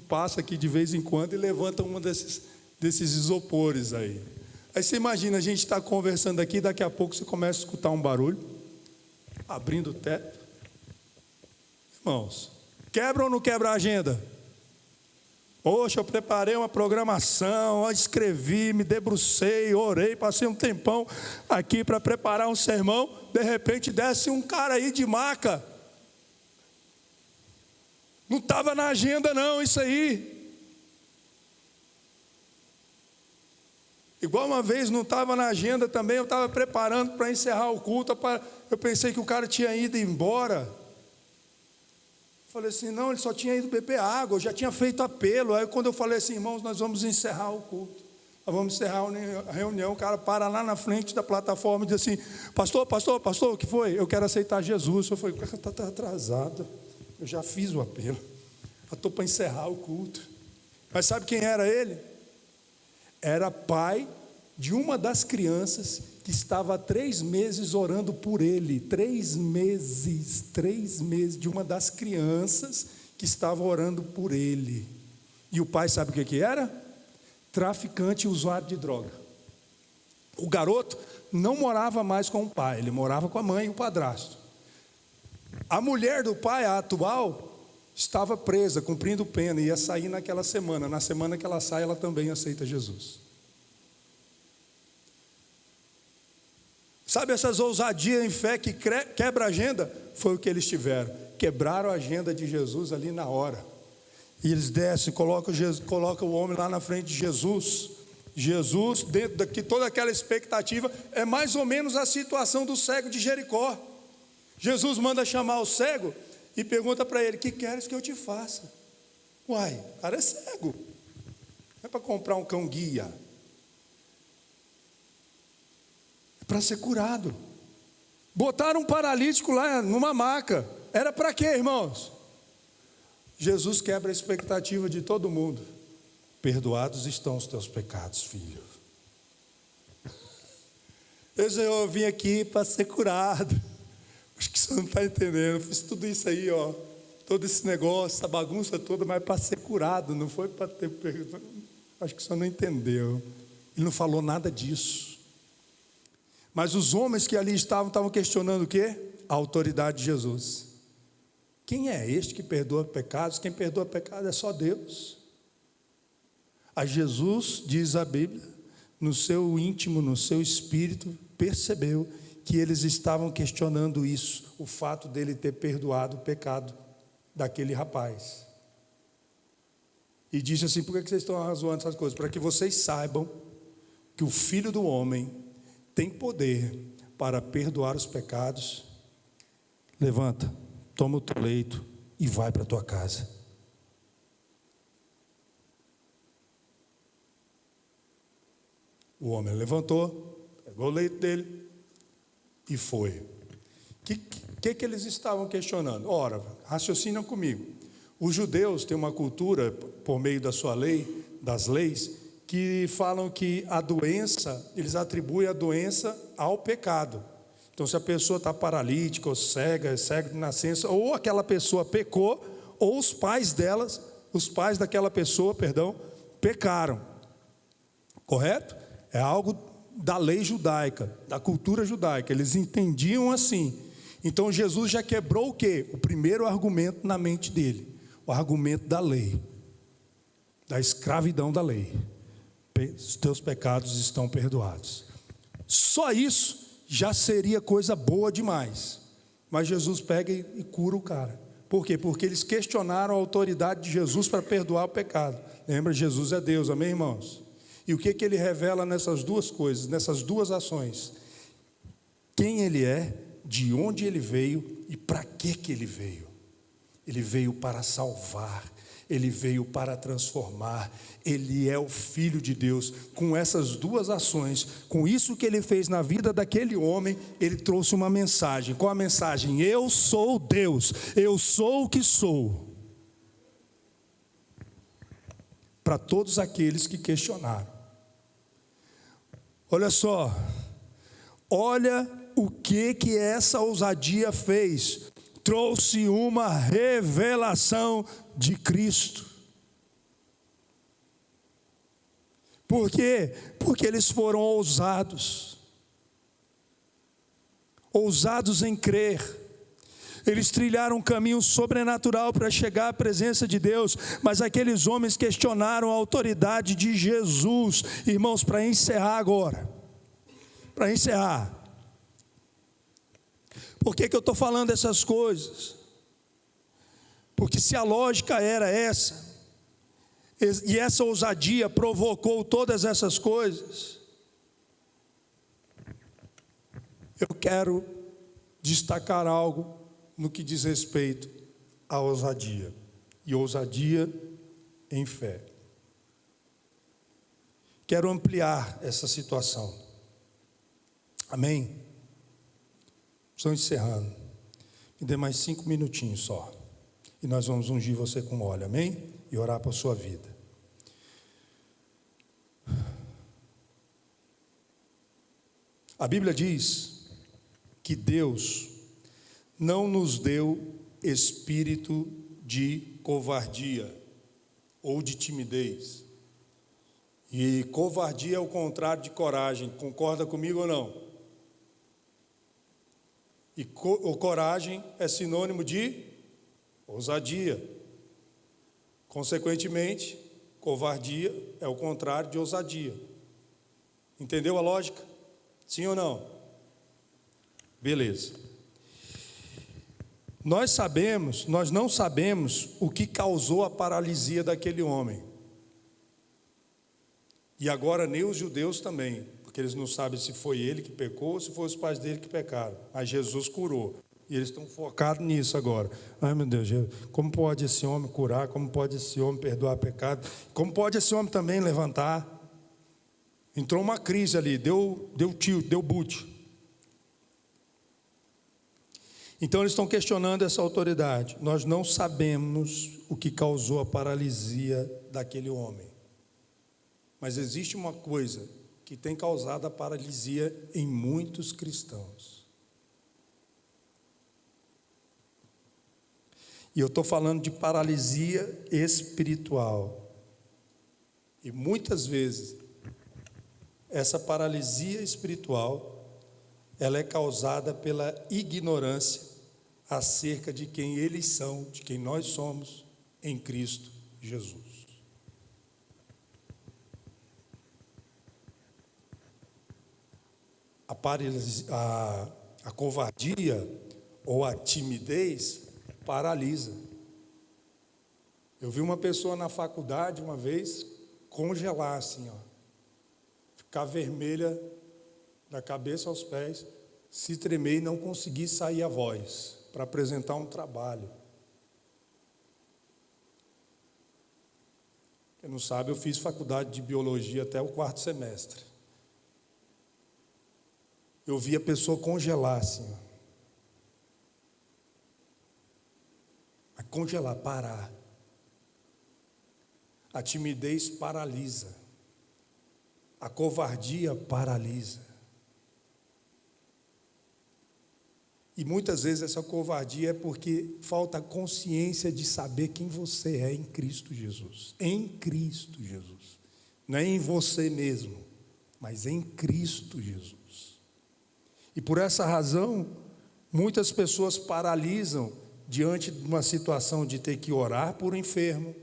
passa aqui de vez em quando e levanta uma desses isopores aí. Aí você imagina, a gente está conversando aqui, daqui a pouco você começa a escutar um barulho, abrindo o teto. Irmãos, quebra ou não quebra a agenda? Poxa, eu preparei uma programação, escrevi, me debrucei, orei, passei um tempão aqui para preparar um sermão. De repente desce um cara aí de maca. Não estava na agenda não, isso aí. Igual uma vez não estava na agenda também, eu estava preparando para encerrar o culto, eu pensei que o cara tinha ido embora. Falei assim, não, ele só tinha ido beber água, eu já tinha feito apelo. Aí quando eu falei assim, irmãos, nós vamos encerrar o culto, nós vamos encerrar a reunião, o cara para lá na frente da plataforma e diz assim, pastor, o que foi? Eu quero aceitar Jesus. Eu falei, o cara está atrasado, eu já fiz o apelo, eu estou para encerrar o culto. Mas sabe quem era ele? Era pai de uma das crianças que estava há 3 meses orando por ele. 3 meses de uma das crianças que estava orando por ele. E o pai sabe o que era? Traficante e usuário de droga. O garoto não morava mais com o pai, ele morava com a mãe e o padrasto. A mulher do pai, a atual, estava presa, cumprindo pena, ia sair naquela semana. Na semana que ela sai, ela também aceita Jesus. Sabe essas ousadias em fé que quebra a agenda? Foi o que eles tiveram. Quebraram a agenda de Jesus ali na hora. E eles descem, colocam o homem lá na frente de Jesus. Jesus, dentro daqui, toda aquela expectativa, é mais ou menos a situação do cego de Jericó. Jesus manda chamar o cego e pergunta para ele, que queres que eu te faça? Uai, o cara é cego. Não é para comprar um cão guia. Para ser curado. Botaram um paralítico lá numa maca. Era para quê, irmãos? Jesus quebra a expectativa de todo mundo. Perdoados estão os teus pecados, filho. Eu vim aqui para ser curado. Acho que você não está entendendo. Eu fiz tudo isso aí, ó, todo esse negócio, essa bagunça toda, mas para ser curado, não foi para ter. Acho que você não entendeu. Ele não falou nada disso. Mas os homens que ali estavam questionando o quê? A autoridade de Jesus. Quem é este que perdoa pecados? Quem perdoa pecados é só Deus. A Jesus, diz a Bíblia, no seu íntimo, no seu espírito, percebeu que eles estavam questionando isso, o fato dele ter perdoado o pecado daquele rapaz. E disse assim: por que vocês estão arrazoando essas coisas? Para que vocês saibam que o Filho do Homem tem poder para perdoar os pecados. Levanta, toma o teu leito e vai para a tua casa. O homem levantou, pegou o leito dele e foi. O que eles estavam questionando? Ora, raciocinam comigo. Os judeus têm uma cultura, por meio da sua lei, das leis, que falam que a doença, eles atribuem a doença ao pecado. Então, se a pessoa está paralítica ou cega de nascença, ou aquela pessoa pecou, ou os pais daquela pessoa, pecaram. Correto? É algo da lei judaica, da cultura judaica. Eles entendiam assim. Então, Jesus já quebrou o quê? O primeiro argumento na mente dele. O argumento da lei. Da escravidão da lei. Os teus pecados estão perdoados. Só isso já seria coisa boa demais. Mas Jesus pega e cura o cara. Por quê? Porque eles questionaram a autoridade de Jesus para perdoar o pecado. Lembra, Jesus é Deus, amém, irmãos? E o que ele revela nessas duas coisas, nessas duas ações? Quem ele é, de onde ele veio e para que ele veio. Ele veio para salvar, ele veio para transformar, ele é o Filho de Deus. Com essas duas ações, com isso que ele fez na vida daquele homem, ele trouxe uma mensagem. Qual a mensagem? Eu sou Deus, eu sou o que sou. Para todos aqueles que questionaram. Olha só, olha o que essa ousadia fez. Trouxe uma revelação de Cristo. Por quê? Porque eles foram ousados em crer. Eles trilharam um caminho sobrenatural para chegar à presença de Deus, mas aqueles homens questionaram a autoridade de Jesus. Irmãos, para encerrar agora, por que eu estou falando essas coisas? Porque se a lógica era essa, e essa ousadia provocou todas essas coisas, eu quero destacar algo no que diz respeito à ousadia, e ousadia em fé. Quero ampliar essa situação. Amém? Estou encerrando. Me dê mais 5 minutinhos só. E nós vamos ungir você com óleo, amém? E orar para a sua vida. A Bíblia diz que Deus não nos deu espírito de covardia ou de timidez. E covardia é o contrário de coragem. Concorda comigo ou não? E coragem é sinônimo de ousadia. Consequentemente, covardia é o contrário de ousadia. Entendeu a lógica? Sim ou não? Beleza. Nós não sabemos o que causou a paralisia daquele homem. E agora nem os judeus também, porque eles não sabem se foi ele que pecou ou se foi os pais dele que pecaram. Mas Jesus curou. E eles estão focados nisso agora. Ai, meu Deus, como pode esse homem curar? Como pode esse homem perdoar pecado? Como pode esse homem também levantar? Entrou uma crise ali, deu tilt, deu boot. Então eles estão questionando essa autoridade. Nós não sabemos o que causou a paralisia daquele homem. Mas existe uma coisa que tem causado a paralisia em muitos cristãos. E eu estou falando de paralisia espiritual. E muitas vezes, essa paralisia espiritual, ela é causada pela ignorância acerca de quem eles são, de quem nós somos em Cristo Jesus. A covardia ou a timidez paralisa. Eu vi uma pessoa na faculdade uma vez congelar assim, ficar vermelha da cabeça aos pés, se tremer e não conseguir sair a voz para apresentar um trabalho. Quem não sabe, eu fiz faculdade de biologia até o 4º semestre. Eu vi a pessoa congelar assim, a congelar, parar. A timidez paralisa. A covardia paralisa. E muitas vezes essa covardia é porque falta consciência de saber quem você é em Cristo Jesus. Em Cristo Jesus. Não é em você mesmo, mas em Cristo Jesus. E por essa razão, muitas pessoas paralisam diante de uma situação de ter que orar por um enfermo,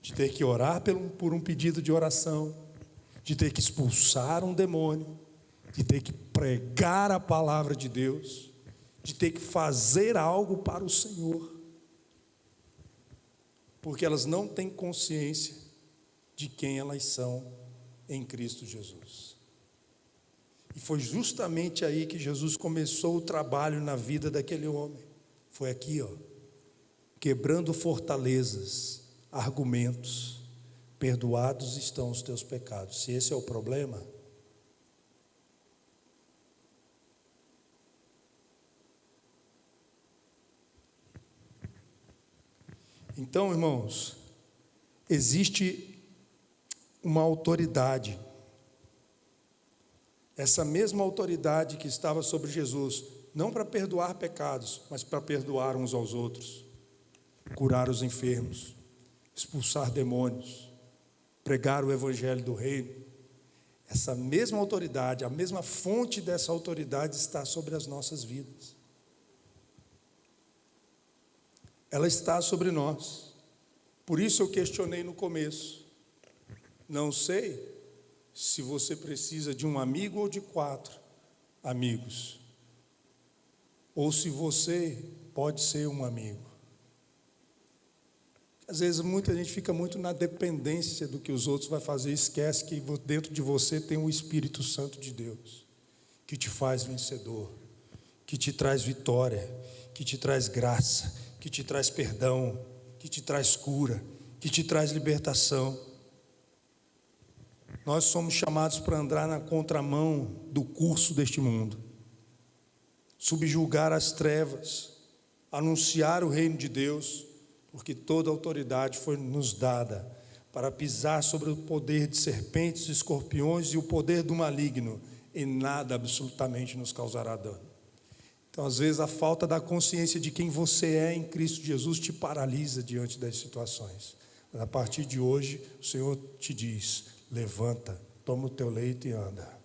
de ter que orar por um pedido de oração, de ter que expulsar um demônio, de ter que pregar a palavra de Deus, de ter que fazer algo para o Senhor, porque elas não têm consciência de quem elas são em Cristo Jesus. E foi justamente aí que Jesus começou o trabalho na vida daquele homem. Foi aqui, quebrando fortalezas, argumentos. Perdoados estão os teus pecados. Se esse é o problema, então, irmãos, existe uma autoridade. Essa mesma autoridade que estava sobre Jesus, não para perdoar pecados, mas para perdoar uns aos outros, curar os enfermos, expulsar demônios, pregar o evangelho do reino. Essa mesma autoridade, a mesma fonte dessa autoridade está sobre as nossas vidas. Ela está sobre nós. Por isso eu questionei no começo. Não sei se você precisa de um amigo ou de 4 amigos. Ou se você pode ser um amigo. Às vezes muita gente fica muito na dependência do que os outros vão fazer, esquece que dentro de você tem o Espírito Santo de Deus, que te faz vencedor, que te traz vitória, que te traz graça, que te traz perdão, que te traz cura, que te traz libertação. Nós somos chamados para andar na contramão do curso deste mundo, subjugar as trevas, anunciar o reino de Deus, porque toda autoridade foi nos dada para pisar sobre o poder de serpentes e escorpiões e o poder do maligno, e nada absolutamente nos causará dano. Então, às vezes, a falta da consciência de quem você é em Cristo Jesus te paralisa diante das situações. Mas a partir de hoje, o Senhor te diz: levanta, toma o teu leito e anda.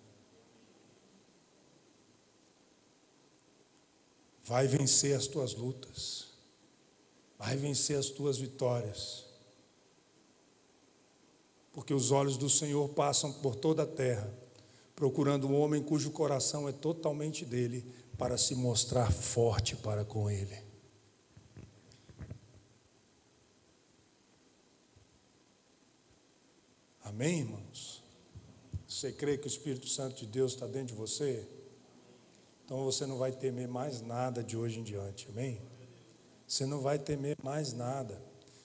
Vai vencer as tuas lutas. Vai vencer as tuas vitórias. Porque os olhos do Senhor passam por toda a terra, procurando um homem cujo coração é totalmente dele, para se mostrar forte para com ele. Amém, irmãos? Você crê que o Espírito Santo de Deus está dentro de você? Então você não vai temer mais nada de hoje em diante, amém? Você não vai temer mais nada.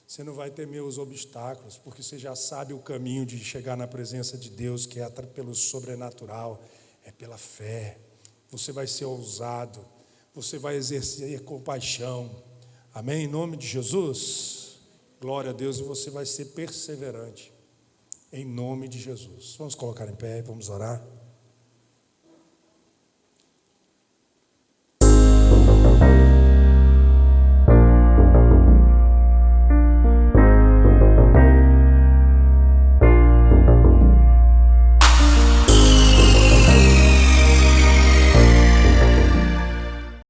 Você não vai temer os obstáculos, porque você já sabe o caminho de chegar na presença de Deus, que é pelo sobrenatural, é pela fé. Você vai ser ousado, você vai exercer compaixão, amém? Em nome de Jesus, glória a Deus, e você vai ser perseverante, em nome de Jesus. Vamos colocar em pé e vamos orar.